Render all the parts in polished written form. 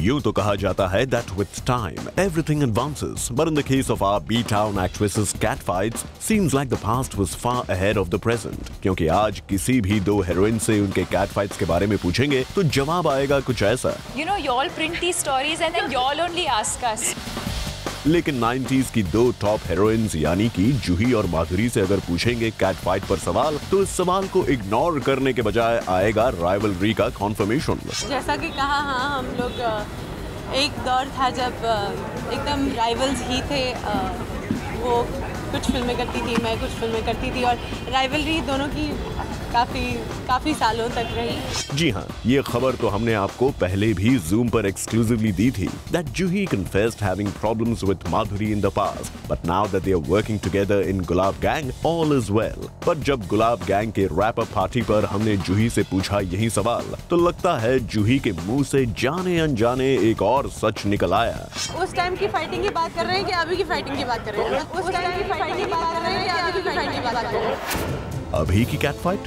यूं तो कहा जाता है that with time everything advances, but in the case of our B-Town actresses' catfights, seems like the past was far ahead of the present. क्योंकि आज किसी भी दो हेरोइन से उनके catfights के बारे में पूछेंगे तो जवाब आएगा कुछ ऐसा. You know, you all print these stories and then you all only ask us. लेकिन 90s की दो टॉप हेरोइन्स यानी कि जूही और माधुरी से अगर पूछेंगे कैट फाइट पर सवाल तो इस सवाल को इग्नोर करने के बजाय आएगा राइवलरी का कॉन्फर्मेशन. जैसा कि कहा, हाँ, हम लोग एक दौर था जब एकदम राइवल्स ही थे. वो कुछ फिल्में करती थी, मैं कुछ फिल्में करती थी और राइवलरी दोनों की काफी सालों तक रही. जी हाँ, ये खबर तो हमने आपको पहले भी जूम पर एक्सक्लूसिवली दी थी that Juhi confessed having problems with Madhuri in the past, but now that they are working together in Gulab Gang, all is well. पर जब गुलाब गैंग के रैप अप पार्टी पर हमने जूही से पूछा यही सवाल तो लगता है जूही के मुंह से जाने अनजाने एक और सच निकल आया. उस टाइम की फाइटिंग की बात कर रहे हैं कि अभी की फाइटिंग की बात कर रहे हैं? उस टाइम की फाइटिंग की बात कर रहे हैं कि अभी की फाइटिंग की बात कर रहे हैं? अभी की कैट फाइट?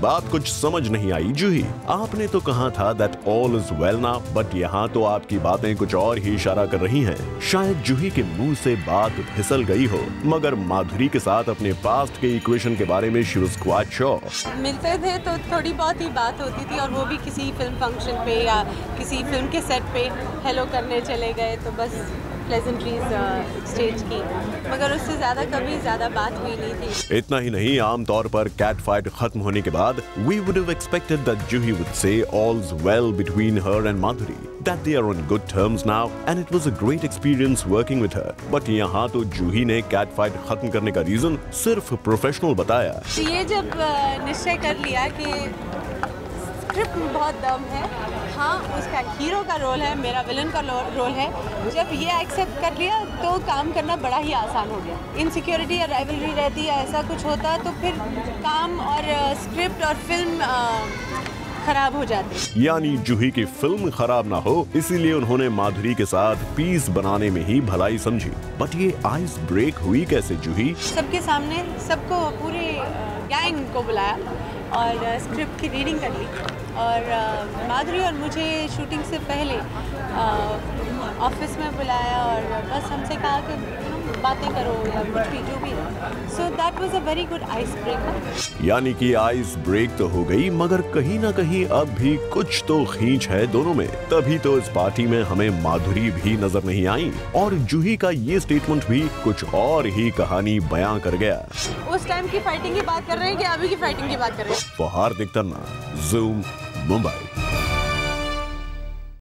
बात कुछ समझ नहीं आई जूही. आपने तो कहा था that all is well now, but यहाँ तो आपकी बातें कुछ और ही इशारा कर रही हैं. शायद जूही के मुंह से बात फिसल गई हो, मगर माधुरी के साथ अपने पास्ट के इक्वेशन के बारे में she was quite sure. मिलते थे तो थोड़ी बहुत ही बात होती थी और वो भी किसी फिल्म फंक्शन पे या किसी फिल्म के सेट पे हेलो करने चले गए तो बस प्लेजेंट्रीज एक्सचेंज की, मगर उससे ज़्यादा बात हुई नहीं थी. इतना ही नहीं, आमतौर पर कैट फाइट खत्म होने के बाद we would have expected that Juhi would say all's well between her and Madhuri, that they are on good terms now and it was a great experience working with her. But यहाँ तो जूही ने cat fight खत्म करने का reason सिर्फ professional बताया. ये जब निश्चय कर लिया कि स्क्रिप्ट में बहुत दम है, हाँ उसका हीरो का रोल है, मेरा विलन का रोल है, जब ये एक्सेप्ट कर लिया तो काम करना बड़ा ही आसान हो गया. इनसिक्योरिटी या राइवलरी रहती या ऐसा कुछ होता तो फिर काम और स्क्रिप्ट और फिल्म खराब हो जाती. यानी जूही की फिल्म खराब ना हो इसीलिए उन्होंने माधुरी के साथ पीस बनाने में ही भलाई समझी. बट ये आइस ब्रेक हुई कैसे जूही? सबके सामने सबको, पूरे गैंग को बुलाया और स्क्रिप्ट की रीडिंग कर ली और माधुरी और मुझे शूटिंग से पहले ऑफिस में बुलाया और बस हमसे कहा कि बातें करो या कुछ भी जो भी. So that was a very good ice breaker. यानी कि आइस ब्रेक तो हो गई मगर कहीं ना कहीं अब भी कुछ तो खींच है दोनों में. तभी तो इस पार्टी में हमें माधुरी भी नजर नहीं आई और जूही का ये स्टेटमेंट भी कुछ और ही कहानी बयां कर गया. उस टाइम की फाइटिंग की बात कर रहे हैं कि अभी की फाइटिंग की बात कर रहे हैं? For Hardik Tanna, zoom, Mumbai.